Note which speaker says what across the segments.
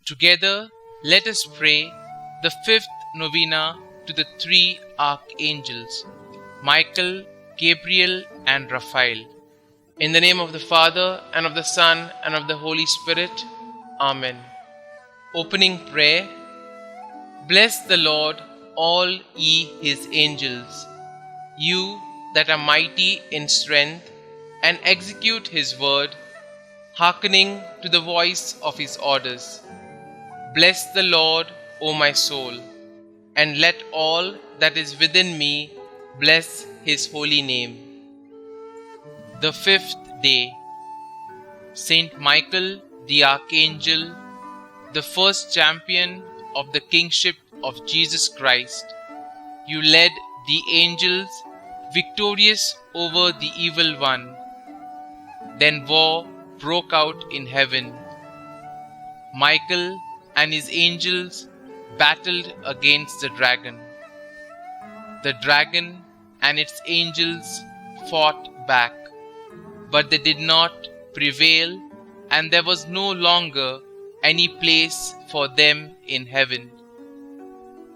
Speaker 1: Together, let us pray the fifth novena to the three Archangels, Michael, Gabriel, and Raphael. In the name of the Father, and of the Son, and of the Holy Spirit. Amen. Opening prayer. Bless the Lord, all ye his angels, you that are mighty in strength, and execute his word, hearkening to the voice of his orders. Bless the Lord, O my soul, and let all that is within me bless his holy name. The fifth day. Saint Michael the Archangel, the first champion of the kingship of Jesus Christ, you led the angels victorious over the evil one. Then war broke out in heaven. Michael and his angels battled against the dragon. The dragon and its angels fought back, but they did not prevail, and there was no longer any place for them in heaven.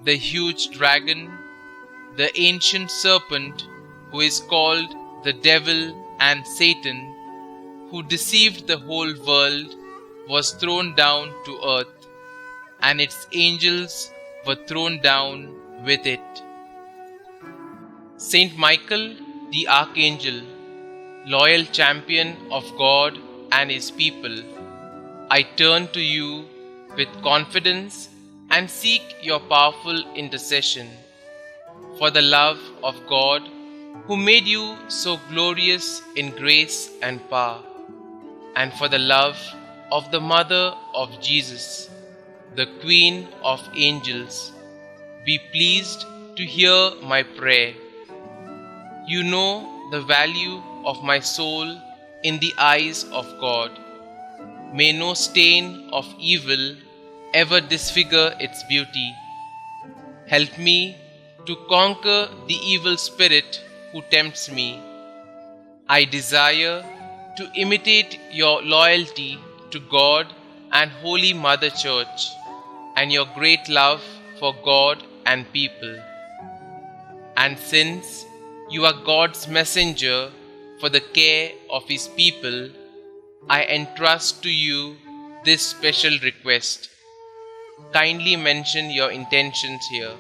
Speaker 1: The huge dragon, the ancient serpent who is called the devil and Satan, who deceived the whole world, was thrown down to earth, and its angels were thrown down with it. Saint Michael the Archangel, loyal champion of God and his people, I turn to you with confidence and seek your powerful intercession. For the love of God, who made you so glorious in grace and power, and for the love of the Mother of Jesus, the Queen of Angels, be pleased to hear my prayer. You know the value of my soul in the eyes of God. May no stain of evil ever disfigure its beauty. Help me to conquer the evil spirit who tempts me. I desire to imitate your loyalty to God and Holy Mother Church, and your great love for God and people. And since you are God's messenger for the care of his people, I entrust to you this special request. Kindly mention your intentions here.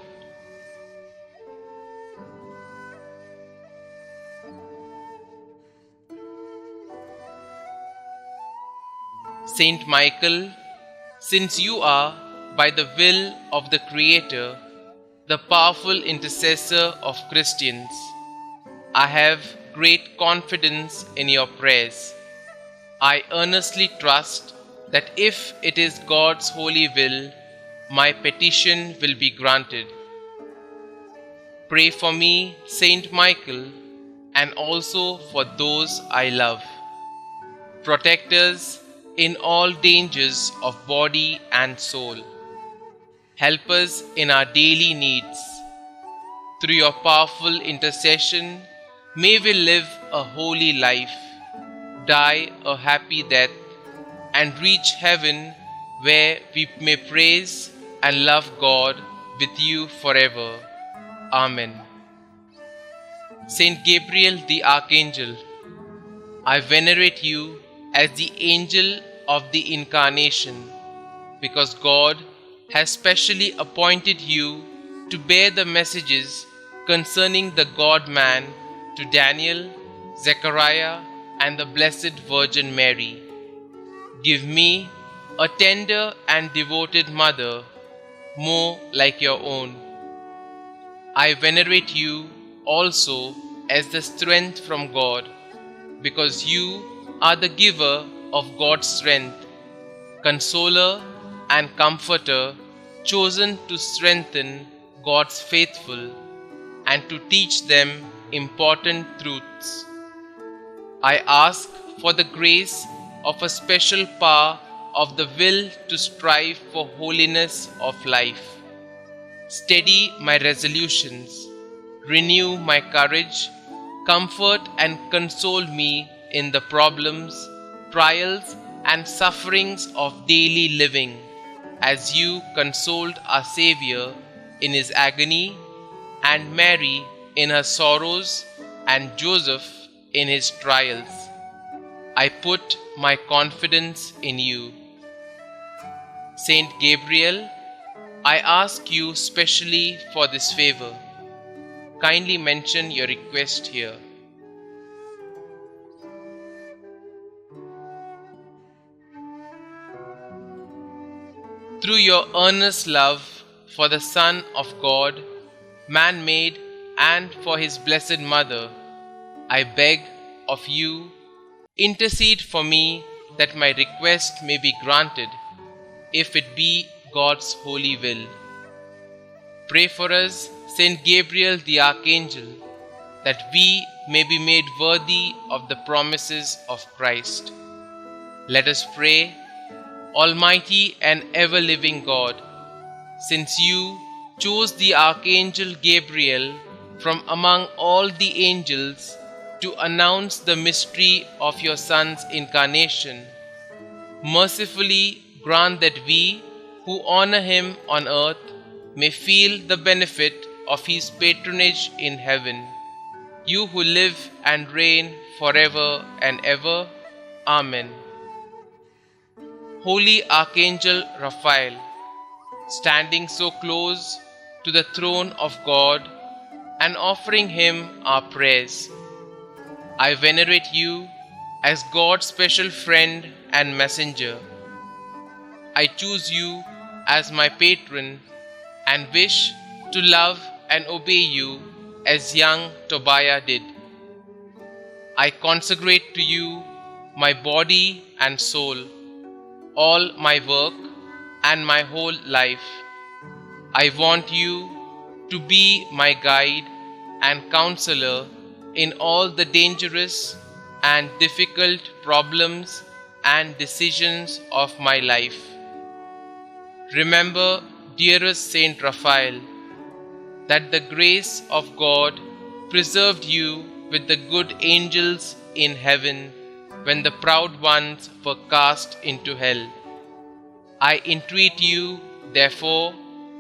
Speaker 1: Saint Michael, since you are, by the will of the Creator, the powerful intercessor of Christians, I have great confidence in your prayers. I earnestly trust that if it is God's holy will, my petition will be granted. Pray for me, Saint Michael, and also for those I love. Protect us in all dangers of body and soul. Help us in our daily needs. Through your powerful intercession, may we live a holy life, die a happy death, and reach heaven, where we may praise and love God with you forever. Amen. Saint Gabriel the Archangel, I venerate you as the angel of the Incarnation, because God has specially appointed you to bear the messages concerning the God-man to Daniel, Zechariah, and the Blessed Virgin Mary. Give me a tender and devoted mother, more like your own. I venerate you also as the strength from God, because you are the giver of God's strength, consoler and comforter, chosen to strengthen God's faithful and to teach them important truths. I ask for the grace of a special power of the will to strive for holiness of life. Steady my resolutions, renew my courage, comfort and console me in the problems, trials, and sufferings of daily living, as you consoled our Xavier in his agony, and Mary in her sorrows, and Joseph in his trials. I put my confidence in you. Saint Gabriel, I ask you specially for this favor. Kindly mention your request here. Through your earnest love for the Son of God, man-made, and for his blessed Mother, I beg of you, intercede for me that my request may be granted, if it be God's holy will. Pray for us, Saint Gabriel the Archangel, that we may be made worthy of the promises of Christ. Let us pray. Almighty and ever-living God, since you chose the Archangel Gabriel from among all the angels to announce the mystery of your Son's incarnation, mercifully grant that we who honor him on earth may feel the benefit of his patronage in heaven. You who live and reign forever and ever. Amen. Holy Archangel Raphael, standing so close to the throne of God and offering him our prayers, I venerate you as God's special friend and messenger. I choose you as my patron and wish to love and obey you as young Tobiah did. I consecrate to you my body and soul, all my work and my whole life. I want you to be my guide and counselor in all the dangerous and difficult problems and decisions of my life. Remember, dearest Saint Raphael, that the grace of God preserved you with the good angels in heaven when the proud ones were cast into hell. I entreat you, therefore,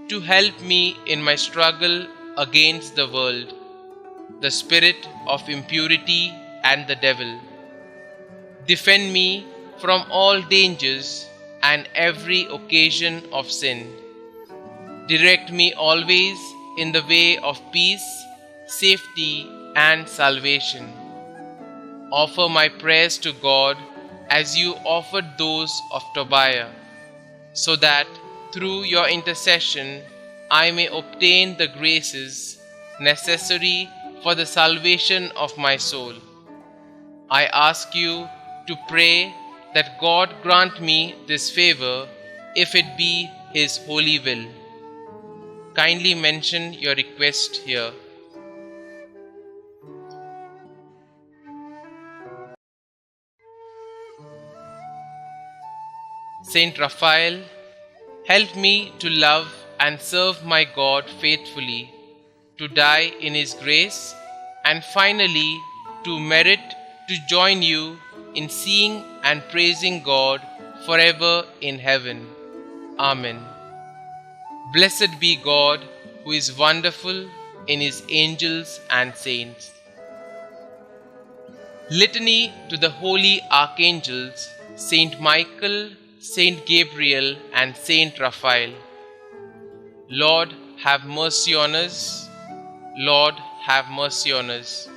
Speaker 1: to help me in my struggle against the world, the spirit of impurity and the devil. Defend me from all dangers and every occasion of sin. Direct me always in the way of peace, safety, and salvation. Offer my prayers to God as you offered those of Tobiah, so that through your intercession I may obtain the graces necessary for the salvation of my soul. I ask you to pray that God grant me this favor, if it be his holy will. Kindly mention your request here. Saint Raphael, help me to love and serve my God faithfully, to die in his grace, and finally to merit to join you in seeing and praising God forever in heaven. Amen. Blessed be God, who is wonderful in his angels and saints. Litany to the holy archangels, Saint Michael, Saint Gabriel, and Saint Raphael. Lord, have mercy on us. Lord, have mercy on us.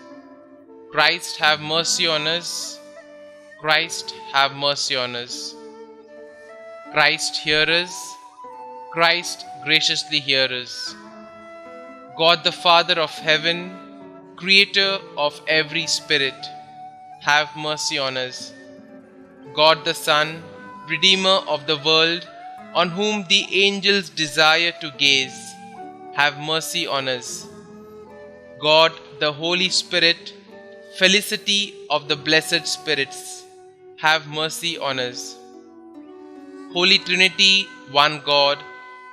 Speaker 1: Christ, have mercy on us. Christ, have mercy on us. Christ, hear us. Christ, graciously hear us. God the Father of heaven, creator of every spirit, have mercy on us. God the Son, Redeemer of the world, on whom the angels desire to gaze, have mercy on us. God the Holy Spirit, felicity of the blessed spirits, have mercy on us. Holy Trinity, one God,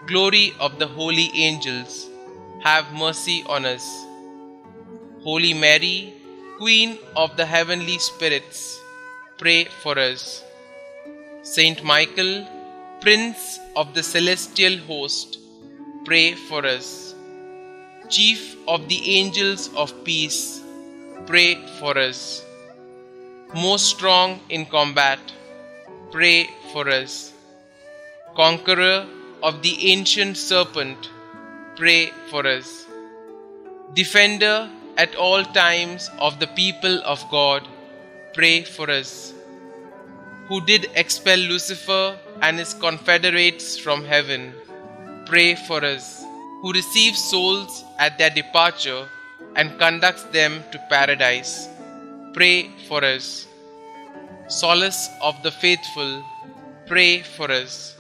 Speaker 1: glory of the holy angels, have mercy on us. Holy Mary, Queen of the heavenly spirits, pray for us. Saint Michael, Prince of the celestial host, pray for us. Chief of the angels of peace, pray for us. Most strong in combat, pray for us. Conqueror of the ancient serpent, pray for us. Defender at all times of the people of God, pray for us. Who did expel Lucifer and his confederates from heaven, pray for us. Who receives souls at their departure and conducts them to paradise, pray for us. Solace of the faithful, pray for us.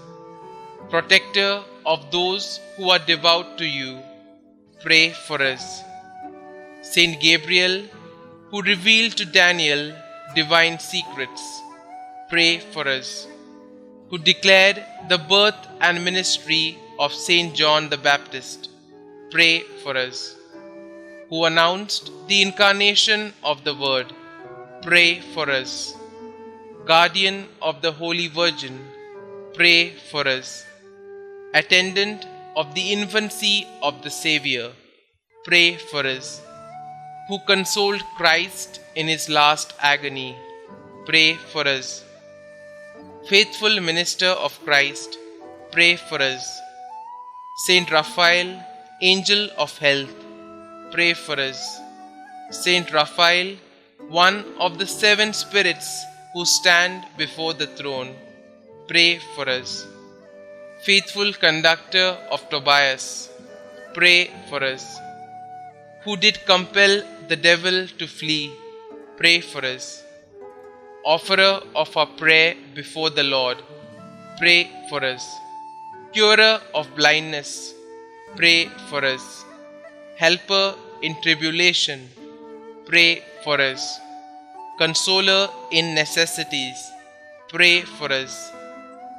Speaker 1: Protector of those who are devout to you, pray for us. Saint Gabriel, who revealed to Daniel divine secrets, pray for us. Who declared the birth and ministry of Saint John the Baptist, pray for us. Who announced the incarnation of the Word, pray for us. Guardian of the Holy Virgin, pray for us. Attendant of the infancy of the Xavier, pray for us. Who consoled Christ in his last agony, pray for us. Faithful minister of Christ, pray for us. Saint Raphael, angel of health, pray for us. Saint Raphael, one of the 7 spirits who stand before the throne, pray for us. Faithful conductor of Tobias, pray for us. Who did compel the devil to flee, pray for us. Offerer of our prayer before the Lord, pray for us. Curer of blindness, pray for us. Helper in tribulation, pray for us. Consoler in necessities, pray for us.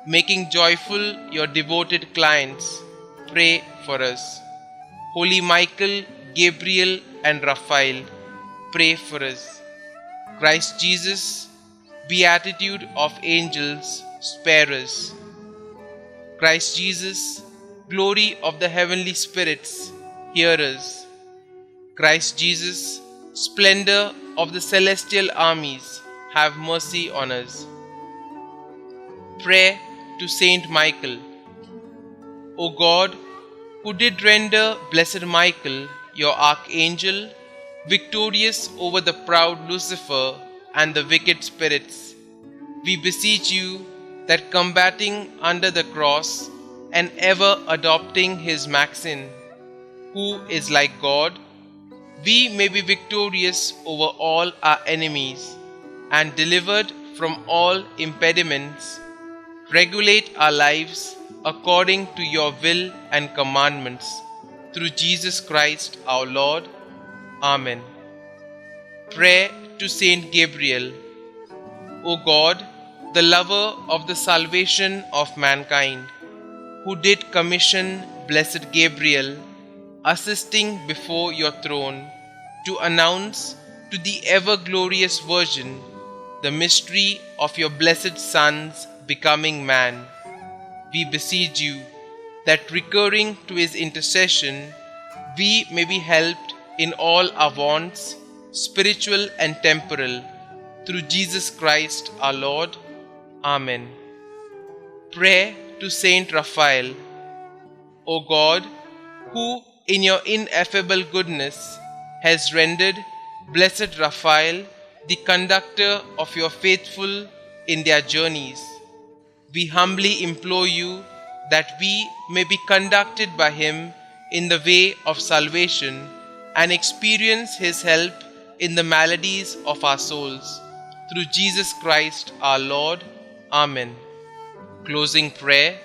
Speaker 1: Making joyful your devoted clients, pray for us. Holy Michael, Gabriel and Raphael, pray for us. Christ Jesus, beatitude of angels, spare us. Christ Jesus, glory of the heavenly spirits, hear us. Christ Jesus, splendor of the celestial armies, have mercy on us. Prayer to Saint Michael. O God, who did render blessed Michael, your archangel, victorious over the proud Lucifer and the wicked spirits, we beseech you that combating under the cross and ever adopting his maxim, who is like God, we may be victorious over all our enemies and delivered from all impediments. Regulate our lives according to your will and commandments, through Jesus Christ our Lord. Amen. Prayer to Saint Gabriel. O God, the lover of the salvation of mankind, who did commission blessed Gabriel, assisting before your throne, to announce to the ever-glorious Virgin the mystery of your blessed Son's becoming man, we beseech you that recurring to his intercession, we may be helped in all our wants, spiritual and temporal, through Jesus Christ our Lord. Amen. Prayer to Saint Raphael. O God, who in your ineffable goodness has rendered blessed Raphael the conductor of your faithful in their journeys, we humbly implore you that we may be conducted by him in the way of salvation and experience his help in the maladies of our souls. Through Jesus Christ our Lord. Amen. Closing prayer.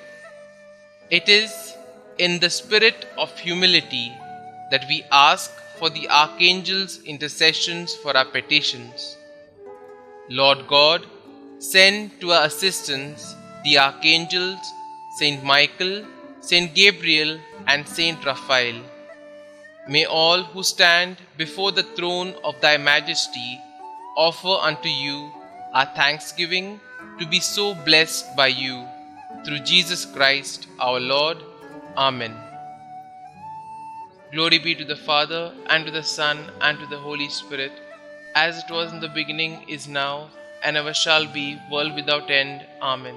Speaker 1: It is in the spirit of humility that we ask for the Archangels' intercessions for our petitions. Lord God, send to our assistance the Archangels, Saint Michael, Saint Gabriel and Saint Raphael. May all who stand before the throne of thy majesty offer unto you our thanksgiving to be so blessed by you. through Jesus Christ our Lord. Amen. Glory be to the Father, and to the Son, and to the Holy Spirit, as it was in the beginning, is now, and ever shall be, world without end. Amen.